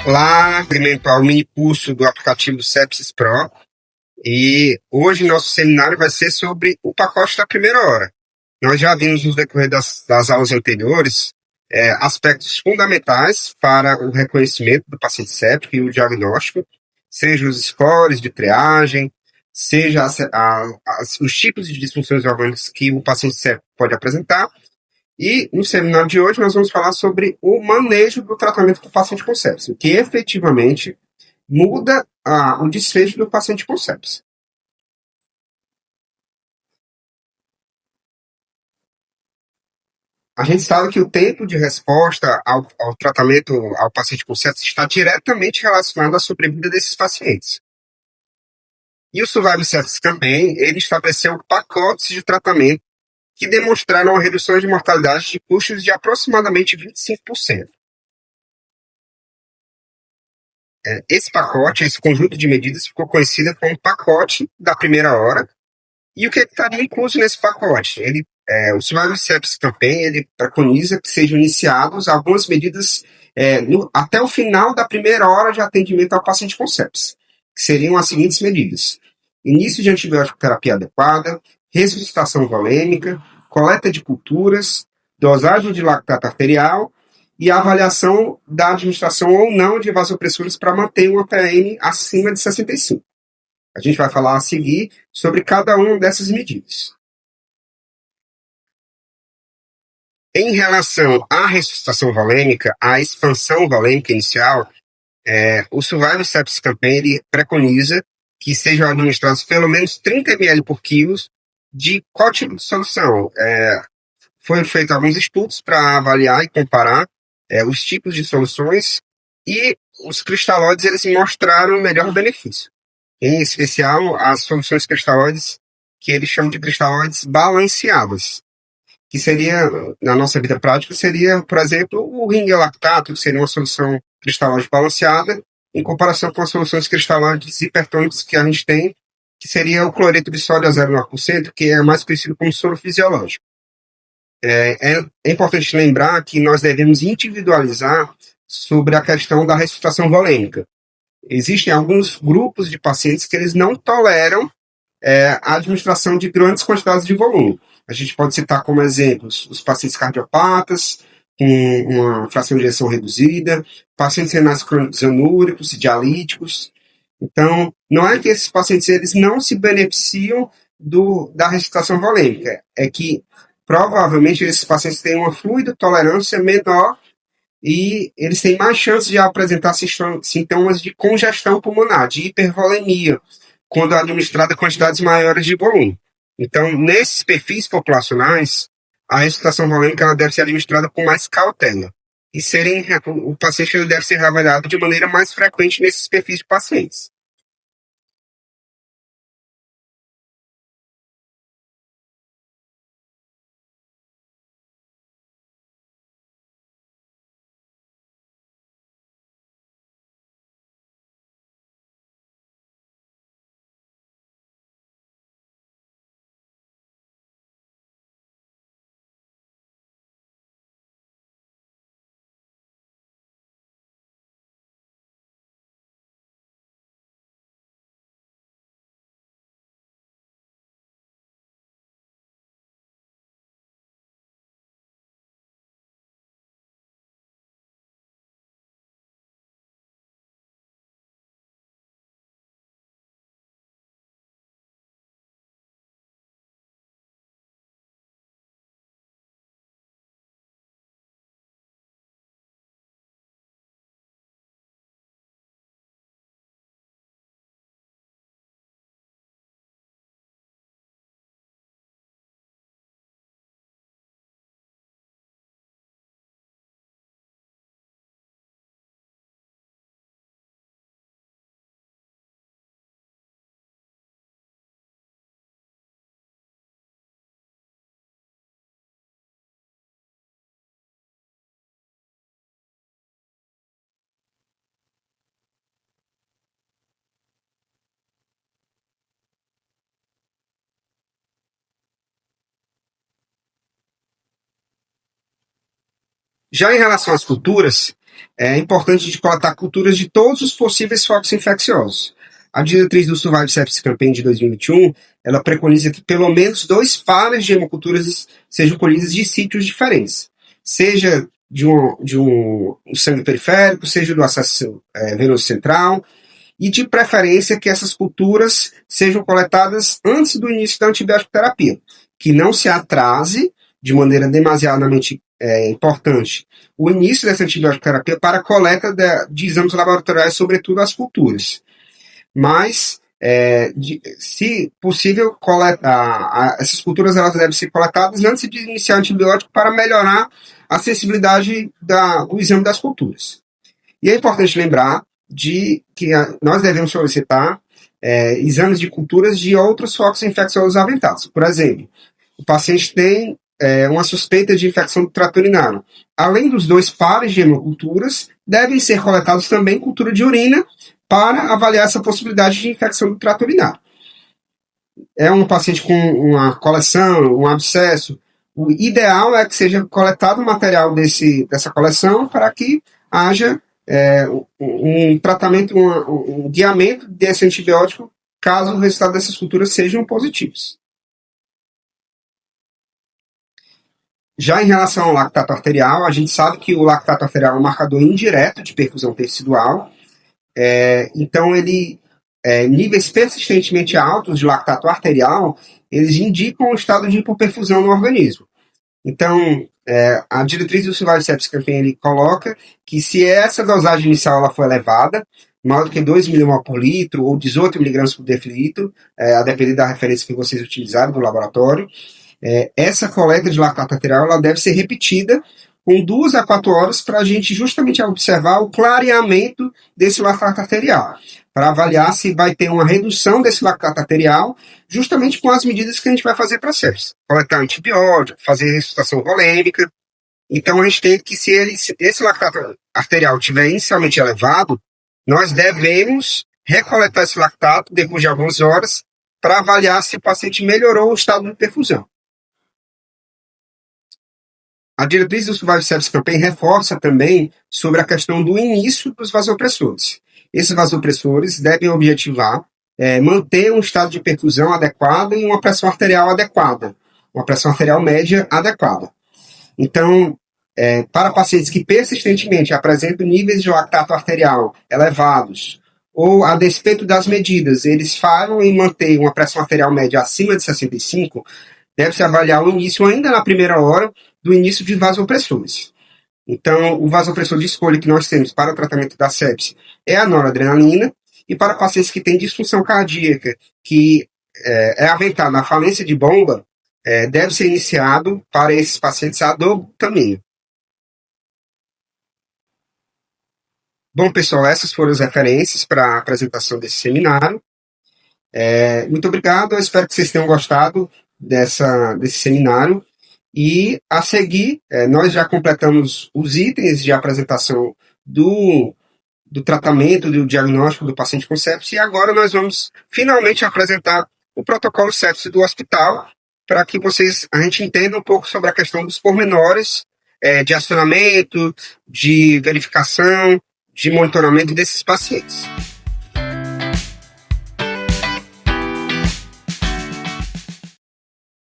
Olá, cumprimento ao mini curso do aplicativo do Sepsis Pro. E hoje nosso seminário vai ser sobre o pacote da primeira hora. Nós já vimos no decorrer das aulas anteriores aspectos fundamentais para o reconhecimento do paciente séptico e o diagnóstico, seja os scores de triagem, seja os tipos de disfunções orgânicas que o paciente séptico pode apresentar. E no seminário de hoje nós vamos falar sobre o manejo do tratamento do paciente com sepsis, o que efetivamente muda o desfecho do paciente com sepsis. A gente sabe que o tempo de resposta ao tratamento ao paciente com sepsis está diretamente relacionado à sobrevida desses pacientes. E o Survival Sepsis Campaign, ele estabeleceu pacotes de tratamento que demonstraram uma redução de mortalidade de custos de aproximadamente 25%. Esse pacote, esse conjunto de medidas, ficou conhecido como pacote da primeira hora. E o que estaria incluso nesse pacote? O Survival Sepsis Campaign ele preconiza que sejam iniciadas algumas medidas até o final da primeira hora de atendimento ao paciente com sepsis, que seriam as seguintes medidas: início de antibiótico terapia adequada, ressuscitação volêmica, coleta de culturas, dosagem de lactato arterial e a avaliação da administração ou não de vasopressuras para manter uma PM acima de 65. A gente vai falar a seguir sobre cada uma dessas medidas. Em relação à ressuscitação volêmica, à expansão volêmica inicial, o Survival Sepsis Campaign ele preconiza que sejam administrados pelo menos 30 ml por quilo de qual tipo de solução? Foram feitos alguns estudos para avaliar e comparar os tipos de soluções e os cristalóides eles mostraram o melhor benefício. Em especial, as soluções cristalóides que eles chamam de cristalóides balanceadas, que seria, na nossa vida prática, seria, por exemplo, o ringue lactato, que seria uma solução cristalóide balanceada, em comparação com as soluções cristalóides hipertônicas que a gente tem, que seria o cloreto de sódio a 0,9%, que é mais conhecido como soro fisiológico. É importante lembrar que nós devemos individualizar sobre a questão da ressuscitação volêmica. Existem alguns grupos de pacientes que eles não toleram a administração de grandes quantidades de volume. A gente pode citar como exemplos os pacientes cardiopatas, com uma fração de ejeção reduzida, pacientes renais crônicos anúricos, dialíticos. Então, não é que esses pacientes eles não se beneficiam da ressuscitação volêmica, é que provavelmente esses pacientes têm uma fluido tolerância menor e eles têm mais chance de apresentar sintomas de congestão pulmonar, de hipervolemia, quando administrada quantidades maiores de volume. Então, nesses perfis populacionais, a ressuscitação volêmica ela deve ser administrada com mais cautela. O paciente ele deve ser reavaliado de maneira mais frequente nesses perfis de pacientes. Já em relação às culturas, é importante de coletar culturas de todos os possíveis focos infecciosos. A diretriz do Survival Sepsis Campaign de 2021, ela preconiza que pelo menos 2 pares de hemoculturas sejam colhidas de sítios diferentes, seja de um sangue periférico, seja do acesso venoso central, e de preferência que essas culturas sejam coletadas antes do início da antibiótico terapia, que não se atrase de maneira demasiadamente importante o início dessa antibiótico terapia para a coleta de exames laboratoriais, sobretudo as culturas. Mas, se possível, essas culturas elas devem ser coletadas antes de iniciar antibiótico para melhorar a sensibilidade do exame das culturas. E é importante lembrar que nós devemos solicitar exames de culturas de outros focos infecciosos aventados. Por exemplo, o paciente tem uma suspeita de infecção do trato urinário. Além dos 2 pares de hemoculturas, devem ser coletados também cultura de urina para avaliar essa possibilidade de infecção do trato urinário. É um paciente com uma coleção, um abscesso. O ideal é que seja coletado o material dessa coleção para que haja um tratamento, um guiamento desse antibiótico, caso o resultado dessas culturas sejam positivos. Já em relação ao lactato arterial, a gente sabe que o lactato arterial é um marcador indireto de perfusão tecidual, então níveis persistentemente altos de lactato arterial, eles indicam um estado de hipoperfusão no organismo. Então, a diretriz do Survival Sepsis Campaign ele coloca que se essa dosagem inicial ela for elevada, maior do que 2 mmol por litro ou 18 mg por decilitro, a depender da referência que vocês utilizaram do laboratório, essa coleta de lactato arterial ela deve ser repetida com 2 a 4 horas para a gente justamente observar o clareamento desse lactato arterial, para avaliar se vai ter uma redução desse lactato arterial, justamente com as medidas que a gente vai fazer para a sepsis. Coletar antibiótico, fazer ressuscitação volêmica. Então a gente tem que, se esse lactato arterial estiver inicialmente elevado, nós devemos recoletar esse lactato depois de algumas horas para avaliar se o paciente melhorou o estado de perfusão. A diretriz do Survival Sepsis Campaign reforça também sobre a questão do início dos vasopressores. Esses vasopressores devem objetivar manter um estado de perfusão adequado e uma pressão arterial adequada, uma pressão arterial média adequada. Então, para pacientes que persistentemente apresentam níveis de lactato arterial elevados, ou a despeito das medidas, eles falham em manter uma pressão arterial média acima de 65, deve-se avaliar o início ainda na primeira hora do início de vasopressores. Então, o vasopressor de escolha que nós temos para o tratamento da sepse é a noradrenalina, e para pacientes que têm disfunção cardíaca, que é aventada na falência de bomba, deve ser iniciado para esses pacientes a dobutamina. Bom, pessoal, essas foram as referências para a apresentação desse seminário. Muito obrigado, eu espero que vocês tenham gostado desse seminário. E a seguir, nós já completamos os itens de apresentação do tratamento, do diagnóstico do paciente com sepsis, e agora nós vamos finalmente apresentar o protocolo sepsis do hospital, para que a gente entenda um pouco sobre a questão dos pormenores de acionamento, de verificação, de monitoramento desses pacientes.